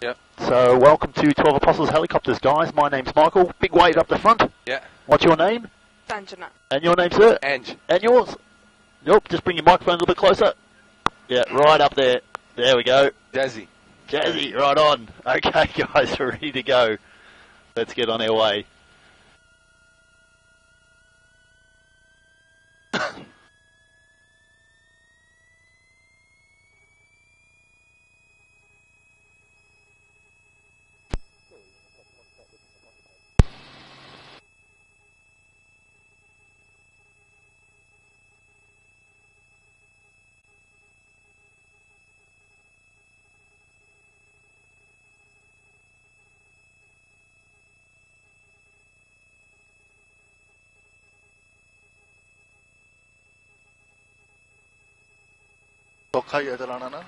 Yeah. So welcome to 12 Apostles Helicopters, guys. My name's Michael. Big wave up the front. Yeah. What's your name? Sanjana. And your name, sir? Ange. And yours? Nope, just bring your microphone a little bit closer. Yeah, right up there. There we go. Jazzy. Jazzy, right on. Okay, guys, we're ready to go. Let's get on our way. औखा ही है चलाना ना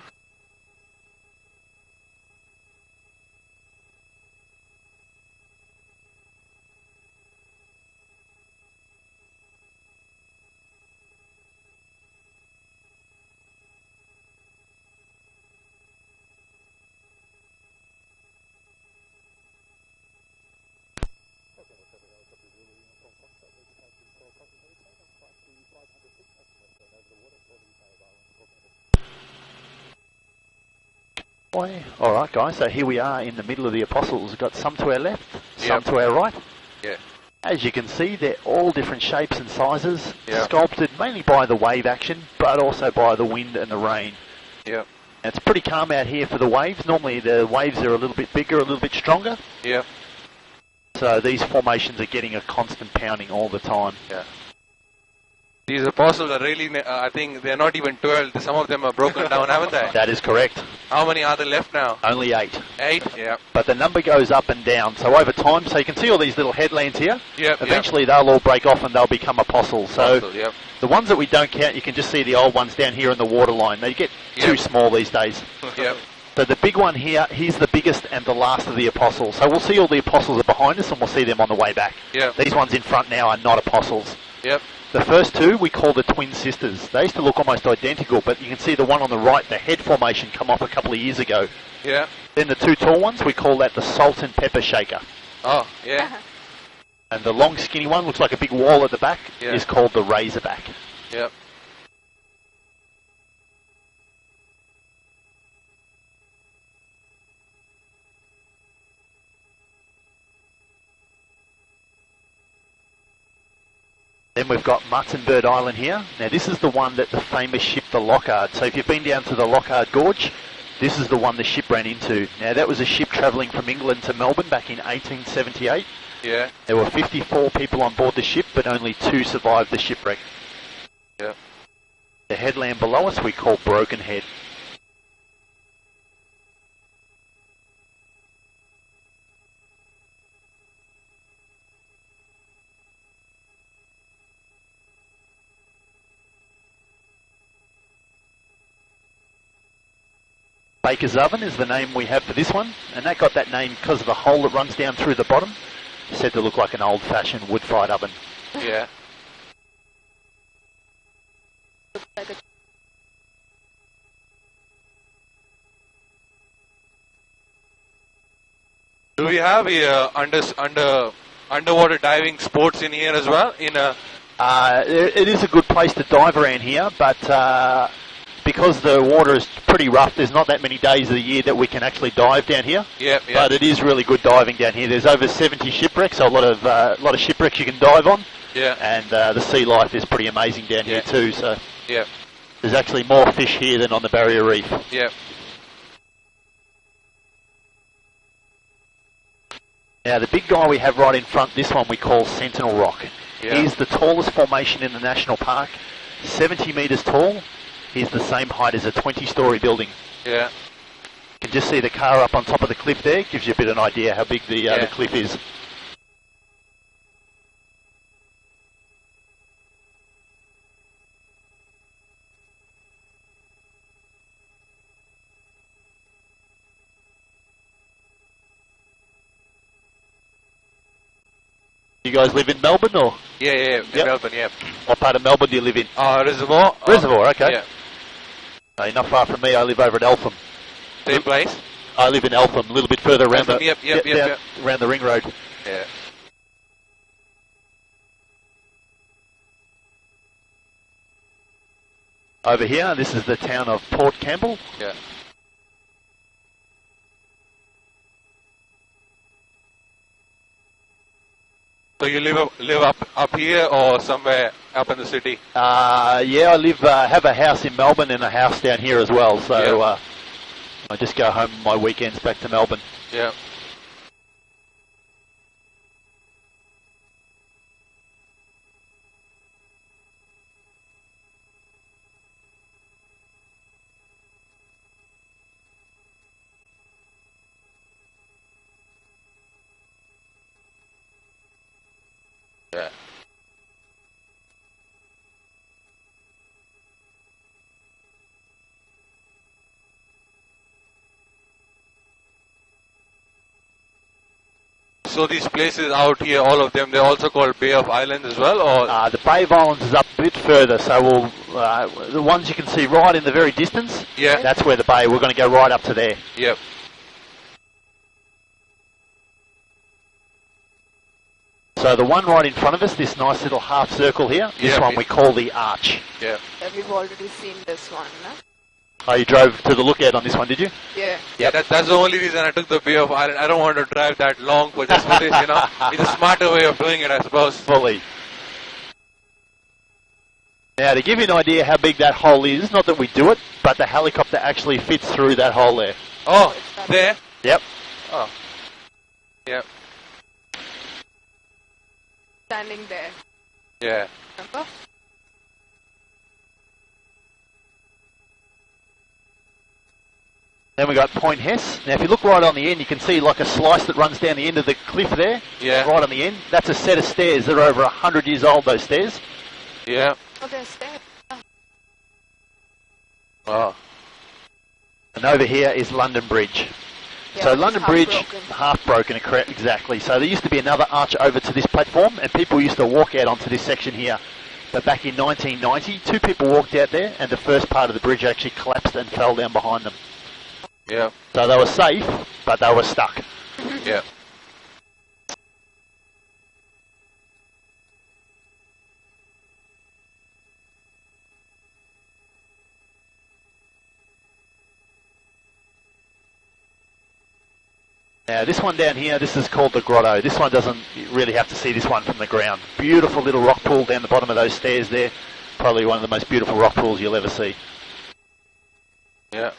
Alright, guys, so here we are in the middle of the Apostles. We've got some to our left, some to our right. Yeah. As you can see, they're all different shapes and sizes, Yeah. sculpted mainly by the wave action, but also by the wind and the rain. Yeah. And it's pretty calm out here for the waves. Normally the waves are a little bit bigger, a little bit stronger. Yeah. So these formations are getting a constant pounding all the time. Yeah. These apostles are really, I think they're not even 12. Some of them are broken down, haven't they? That is correct. How many are there left now? Only 8. 8? Yeah. But the number goes up and down. So over time, so you can see all these little headlands here. Yeah. Eventually they'll all break off and they'll become apostles. So Apostle, yeah. the ones that we don't count, you can just see the old ones down here in the waterline. They get too small these days. Yeah. So the big one here, he's the biggest and the last of the apostles. So we'll see all the apostles are behind us and we'll see them on the way back. Yeah. These ones in front now are not apostles. Yep. The first two we call the twin sisters. They used to look almost identical, but you can see the one on the right, the head formation, come off a couple of years ago. Yeah. Then the two tall ones, we call that the salt and pepper shaker. Oh, yeah. And the long skinny one, looks like a big wall at the back, Yeah. is called the razorback. Yep. Then we've got Muttonbird Island here. Now this is the one that the famous ship, the Lockhart. So if you've been down to the Lockhart Gorge, this is the one the ship ran into. Now that was a ship travelling from England to Melbourne back in 1878. Yeah. There were 54 people on board the ship, but only 2 survived the shipwreck. Yeah. The headland below us we call Broken Head. Baker's Oven is the name we have for this one, and that got that name because of the hole that runs down through the bottom. Said to look like an old-fashioned wood-fired oven. Yeah. Do we have underwater diving sports in here as well? It is a good place to dive around here, but because the water is pretty rough, there's not that many days of the year that we can actually dive down here. Yep, yep. But it is really good diving down here. There's over 70 shipwrecks, so a lot of shipwrecks you can dive on. Yeah. And the sea life is pretty amazing down here too. So yeah. There's actually more fish here than on the Barrier Reef. Yeah. Now the big guy we have right in front, this one we call Sentinel Rock. Yeah. He's the tallest formation in the national park, 70 metres tall. He's the same height as a 20-storey building. Yeah. You can just see the car up on top of the cliff there. Gives you a bit of an idea how big the cliff is. You guys live in Melbourne or? Yeah, in Melbourne, yeah. What part of Melbourne do you live in? Reservoir. Reservoir, okay. Yeah. Not far from me, I live over at Eltham. Same place? I live in Eltham, a little bit further around Eltham, yep. around the ring road. Yeah. Over here, this is the town of Port Campbell. Yeah. So you live up here or somewhere up in the city? Yeah, I live have a house in Melbourne and a house down here as well. So I just go home my weekends back to Melbourne. Yeah. Yeah. So these places out here, all of them, they're also called Bay of Islands as well, or? The Bay of Islands is up a bit further, so we'll, the ones you can see right in the very distance, Yeah. that's where the bay, we're going to go right up to there. Yep. So the one right in front of us, this nice little half circle here, this one we call the Arch. Yeah. Yeah, we've already seen this one, no? Oh, you drove to the lookout on this one, did you? Yeah. Yeah, that's the only reason I took the Bay of Island. I don't want to drive that long for just for this, you know. It's a smarter way of doing it, I suppose. Fully. Now, to give you an idea how big that hole is, not that we do it, but the helicopter actually fits through that hole there. Oh, there? Yep. Oh. Yep. Standing there. Yeah. Remember? Then we got Point Hess. Now, if you look right on the end, you can see like a slice that runs down the end of the cliff there. Yeah. Right on the end. That's a set of stairs. They're over 100 years old, those stairs. Yeah. Oh, there's there. Oh. And over here is London Bridge. Yeah, So it's London half Bridge, broken. half broken, exactly. So there used to be another arch over to this platform, and people used to walk out onto this section here. But back in 1990, 2 people walked out there, and the first part of the bridge actually collapsed and fell down behind them. Yeah. So they were safe, but they were stuck. Yeah. Now this one down here, this is called the Grotto. This one doesn't you really have to see this one from the ground. Beautiful little rock pool down the bottom of those stairs there. Probably one of the most beautiful rock pools you'll ever see. Yeah.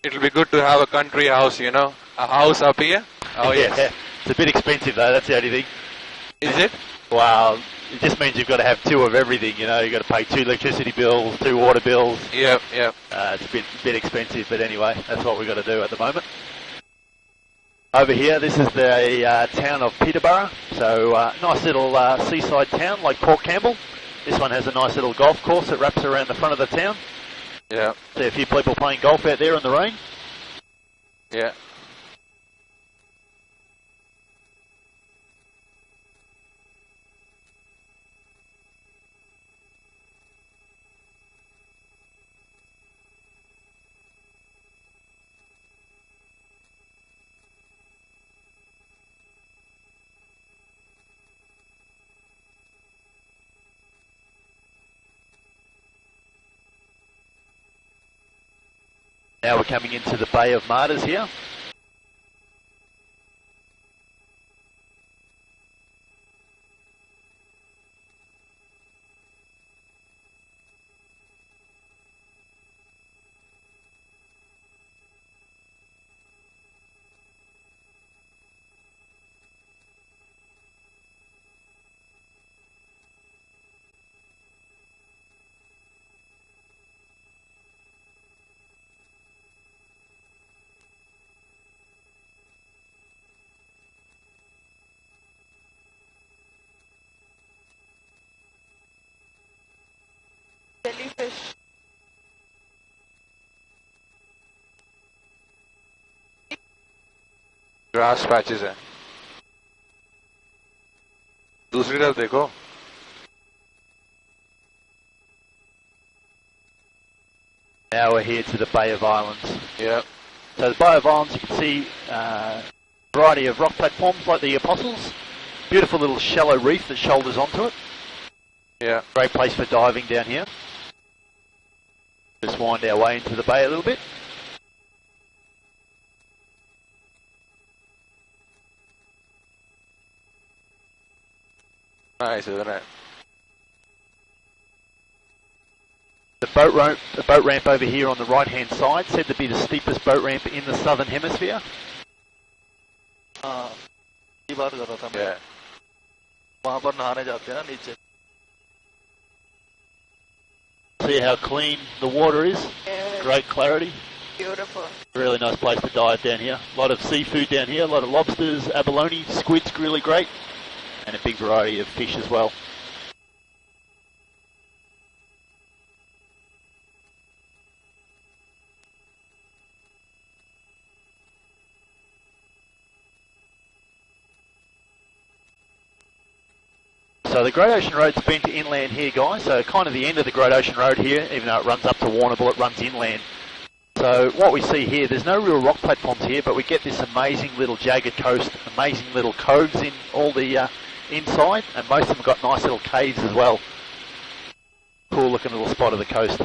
It'll be good to have a country house, you know, a house up here. Oh yes. Yeah. It's a bit expensive though, that's the only thing. Is it? Well, it just means you've got to have 2 of everything, you know. You've got to pay 2 electricity bills, 2 water bills. Yep, yep. It's a bit expensive, but anyway, that's what we've got to do at the moment. Over here, this is the town of Peterborough. So, nice little seaside town like Port Campbell. This one has a nice little golf course that wraps around the front of the town. Yeah. See a few people playing golf out there in the rain. Yeah. Now we're coming into the Bay of Martyrs here. Jellyfish. Grass patches है. दूसरी तरफ देखो. Now we're here to the Bay of Islands. Yeah. So the Bay of Islands, you can see a variety of rock platforms like the Apostles. Beautiful little shallow reef that shoulders onto it. Yeah. Great place for diving down here. Just wind our way into the bay a little bit. Nice, isn't it? The boat ramp over here on the right hand side, said to be the steepest boat ramp in the southern hemisphere. हाँ ये बात कर रहा था मैं. Yeah. वहाँ पर नहाने जाते हैं ना नीचे. See how clean the water is. Yeah, Great clarity. beautiful. Really nice place to dive down here. A lot of seafood down here, a lot of lobsters, abalone, squids, really great. And a big variety of fish as well. So the Great Ocean Road's been to inland here, guys. So kind of the end of the Great Ocean Road here, even though it runs up to Warrnambool, it runs inland. So what we see here, there's no real rock platforms here, but we get this amazing little jagged coast, amazing little coves in all the inside, and most of them got nice little caves as well. Cool looking little spot of the coast.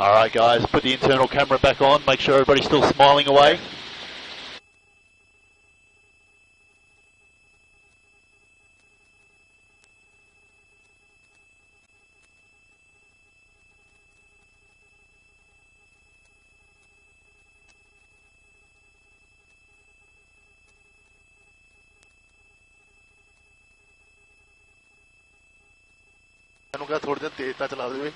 Alright guys, put the internal camera back on, make sure everybody's still smiling away. मैंने कहा थोड़ी देर तेज ना चला दे.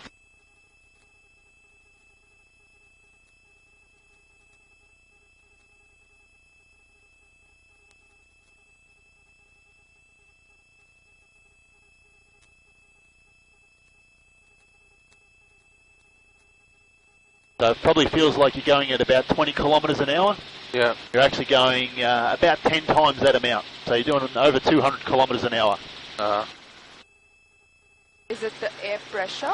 So it probably feels like you're going at about 20 kilometres an hour. Yeah. You're actually going about 10 times that amount. So you're doing over 200 kilometres an hour. Is it the air pressure?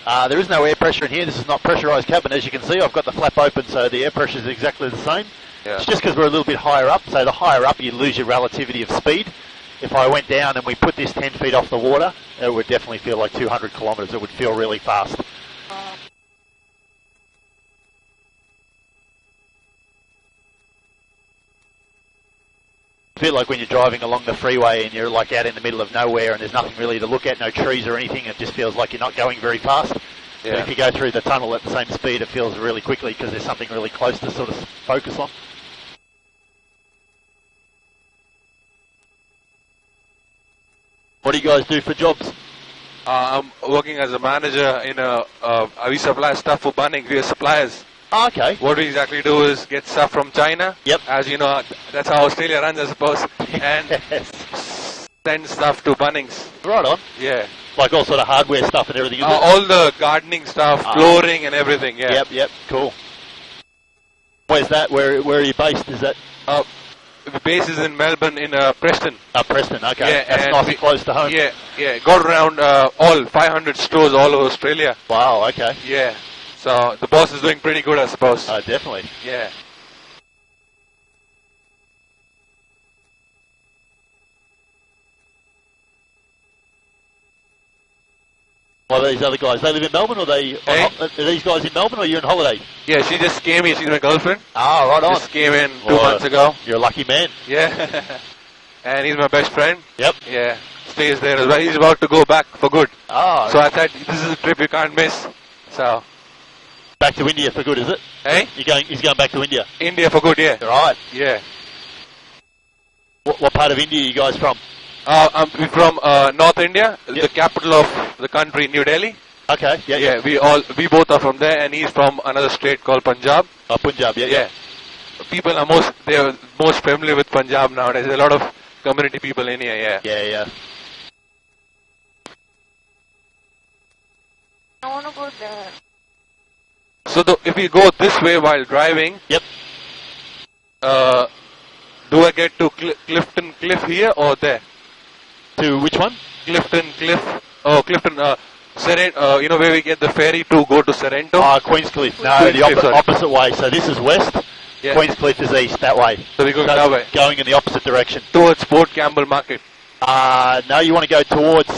There is no air pressure in here. This is not pressurised cabin. As you can see, I've got the flap open, so the air pressure is exactly the same. Yeah. It's just because we're a little bit higher up. So the higher up, you lose your relativity of speed. If I went down and we put this 10 feet off the water, it would definitely feel like 200 kilometres. It would feel really fast. A bit like when you're driving along the freeway and you're like out in the middle of nowhere and there's nothing really to look at, no trees or anything. It just feels like you're not going very fast. Yeah. But if you go through the tunnel at the same speed, it feels really quickly because there's something really close to sort of focus on. What do you guys do for jobs? I'm working as a manager in we supply stuff for Bunnings. We are suppliers. Oh, okay. What we exactly do is get stuff from China. Yep. As you know, that's how Australia runs, I suppose. And Yes. send stuff to Bunnings. Right on. Yeah. Like all sort of hardware stuff and everything, is it? All the gardening stuff, flooring and everything, yeah. Yep, cool. Where's that? Where are you based? Is that? The base is in Melbourne, in Preston. Preston, okay. Yeah, That's and nice and close to home. Yeah. Got around all 500 stores all over Australia. Wow, okay. Yeah. So the boss is doing pretty good, I suppose. Definitely. Yeah. What are these other guys? They live in Melbourne, or are these guys in Melbourne, or you're on holiday? Yeah, she just came here. She's my girlfriend. Ah, right on. Just came in 2 months ago. You're a lucky man. Yeah. And he's my best friend. Yep. Yeah. Stays there as well. He's about to go back for good. Ah. So I thought this is a trip you can't miss. So. Back to India for good, is it? Hey? He's going back to India. India for good, yeah. Right. Yeah. What part of India are you guys from? I'm from North India, Yep. the capital of the country, New Delhi. Okay, yeah, Yeah, we both are from there, and he's from another state called Punjab. Oh, Punjab, yeah, Yeah, people are most familiar with Punjab nowadays. There's a lot of community people in here. Yeah. yeah, yeah. I want to go there. So if we go this way while driving, Yep. do I get to Clifton Cliff here or there? To which one? Clifton Cliff. Oh, Clifton. You know where we get the ferry to go to Sorrento? Queenscliff. No, the Queenscliff, sorry. opposite way. So this is west. Yeah. Queenscliff is east, that way. So we're going that way. Going in the opposite direction. Towards Port Campbell Market. No, you want to go towards,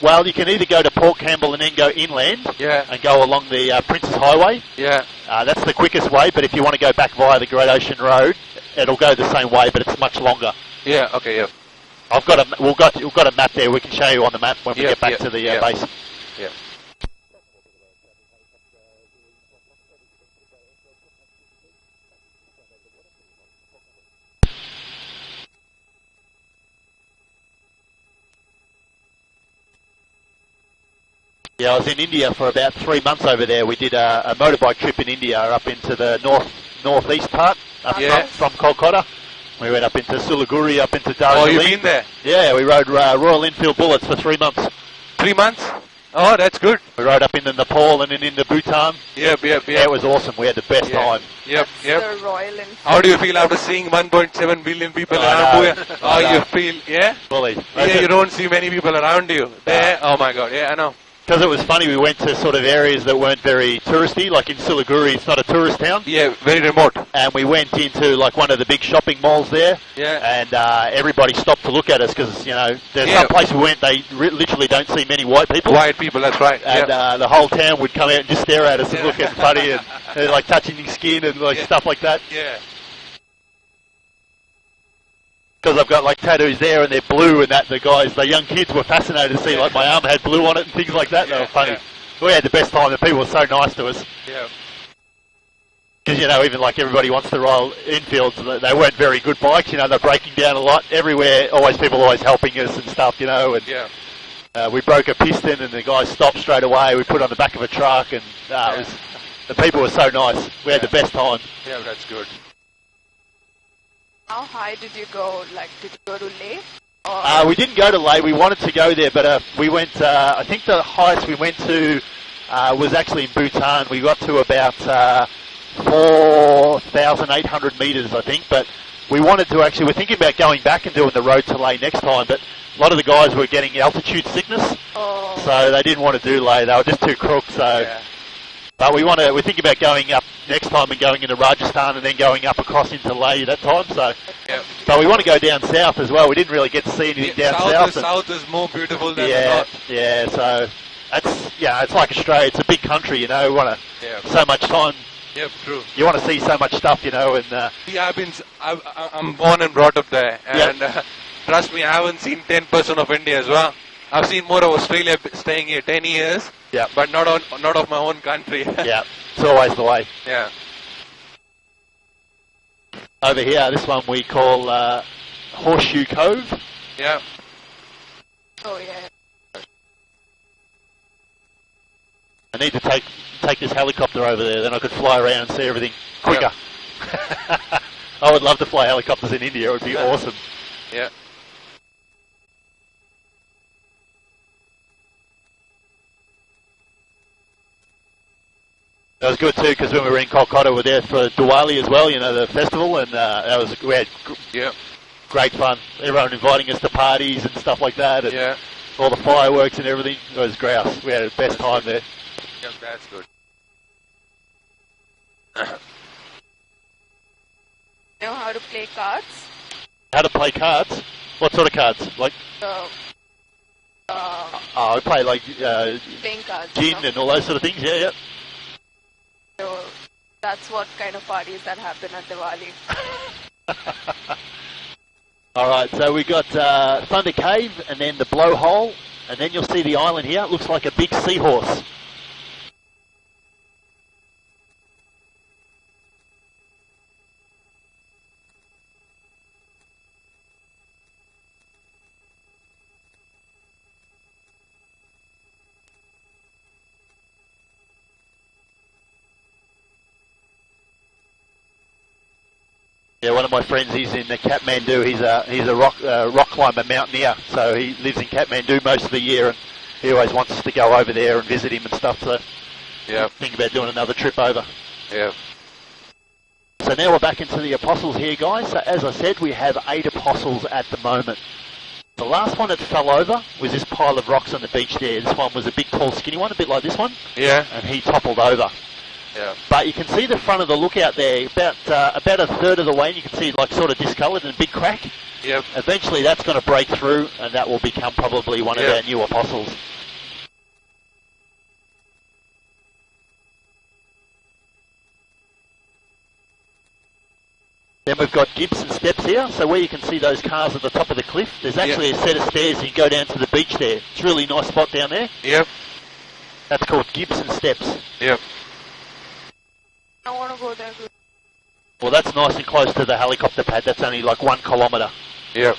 well, you can either go to Port Campbell and then go inland Yeah. and go along the Princes Highway. Yeah. That's the quickest way, but if you want to go back via the Great Ocean Road, it'll go the same way, but it's much longer. Yeah. Okay. Yeah. We've got a map there. We can show you on the map when we get back to the base. Yeah. Yeah, I was in India for about 3 months over there. We did a motorbike trip in India up into the northeast part, up Yeah. from Kolkata. We went up into Siliguri, up into Oh, Darjeeling. you've been there? Yeah, we rode Royal Enfield Bullets for 3 months. 3 months? Oh, that's good. We rode up into Nepal and then into Bhutan. Yep. Yeah, it was awesome. We had the best time. Yep. That's Yep. the Royal Enfield. How do you feel after seeing 1.7 billion people I around know. you? How I know. you feel? Yeah? Fully. Yeah, you don't see many people around you. There? Oh my god. Yeah, I know. Because it was funny, we went to sort of areas that weren't very touristy, like in Siliguri, it's not a tourist town. Yeah, very remote. And we went into like one of the big shopping malls there. Yeah. And everybody stopped to look at us because, you know, there's Yeah. some place we went, they literally don't see many white people. White people, that's right. And Yeah. the whole town would come out and just stare at us and look at funny and like touching his skin and like Yeah. stuff like that. Yeah. Because I've got like tattoos there and they're blue and that the young kids were fascinated to see like my arm had blue on it and things like that. They were funny. Yeah. We had the best time. The people were so nice to us. Yeah. Because, you know, even like everybody wants the Royal Enfields, they weren't very good bikes, you know, they're breaking down a lot. Everywhere, people always helping us and stuff, you know. And Yeah. we broke a piston and the guy stopped straight away. We put it on the back of a truck and the people were so nice. We had the best time. Yeah, that's good. How high did you go? Like, did you go to Leh? Or We didn't go to Leh. We wanted to go there, but we went, I think the highest we went to was actually in Bhutan. We got to about 4,800 metres, I think, but we wanted to actually, we're thinking about going back and doing the road to Leh next time, but a lot of the guys were getting altitude sickness, oh, so they didn't want to do Leh. They were just too crooks, so... Yeah. But we're thinking about going up next time and going into Rajasthan and then going up across into Leh that time, so... Yeah. But we want to go down south as well. We didn't really get to see anything down south. and- South is more beautiful than the yeah, north. yeah. So it's like Australia. It's a big country, you know. We want Yeah. so much time. Yep, true. You want to see so much stuff, you know. And Yeah, I'm born and brought up there, and trust me, I haven't seen 10% of India as well. I've seen more of Australia staying here 10 years, yeah, but not of my own country. yeah. It's always the way. Yeah. Over here, this one we call Horseshoe Cove. Yeah. oh yeah. I need to take this helicopter over there, then I could fly around and see everything quicker. I would love to fly helicopters in India. It would be awesome. Yeah. That was good too, because when we were in Kolkata, we were there for Diwali as well, you know, the festival, and we had Yeah. great fun. Everyone inviting us to parties and stuff like that, and Yeah. all the fireworks and everything. It was grouse. We had the best time there. Yeah, that's good. Know how to play cards? How to play cards? What sort of cards? Like, So, I play like playing cards. gin you know? and all those sort of things. Yeah, yeah. So that's what kind of parties that happen at Diwali. All right, so we got Thunder Cave and then the Blowhole, and then you'll see the island here. It looks like a big seahorse. Yeah, one of my friends, he's in Kathmandu. He's a rock climber, mountaineer. So he lives in Kathmandu most of the year, and he always wants us to go over there and visit him and stuff. So think about doing another trip over. Yeah. So now we're back into the apostles here, guys. So as I said, we have 8 apostles at the moment. The last one that fell over was this pile of rocks on the beach there. This one was a big, tall, skinny one, a bit like this one. Yeah. And he toppled over. Yeah. But you can see the front of the lookout there, about a third of the way, and you can see like sort of discoloured and a big crack. Yep. Eventually that's going to break through, and that will become probably one of our new apostles. Then we've got Gibson steps here, so where you can see those cars at the top of the cliff, there's actually a set of stairs and you go down to the beach there. It's a really nice spot down there. Yep. That's called Gibson steps. Yep. I want to go there. Well, that's nice and close to the helicopter pad. That's only like 1 kilometre. Yep.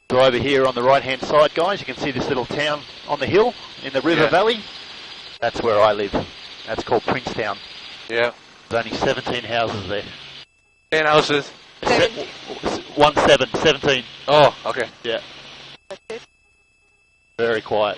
So over here on the right hand side, guys, you can see this little town on the hill in the river valley. That's where I live. That's called Princetown. Yeah. There's only 17 houses there. 10 houses. 17. Oh, okay. Yeah. Very quiet.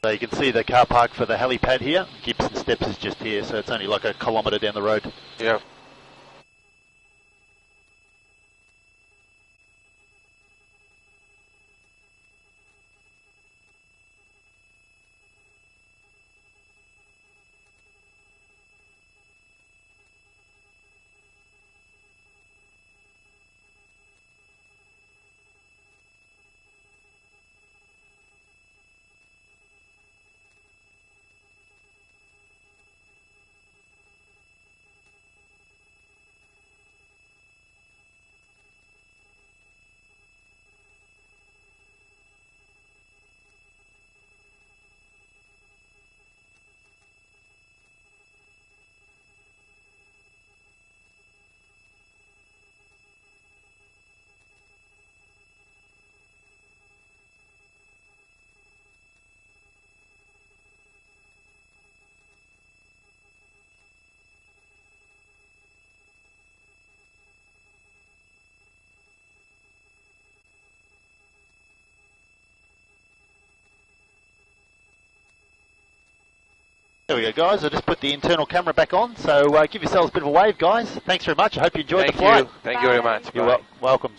So you can see the car park for the helipad here. Gibson Steps is just here, so it's only like a kilometre down the road. Yeah. There we go, guys. I'll just put the internal camera back on. So give yourselves a bit of a wave, guys. Thanks very much. I hope you enjoyed the flight. Thank you very much. You're welcome.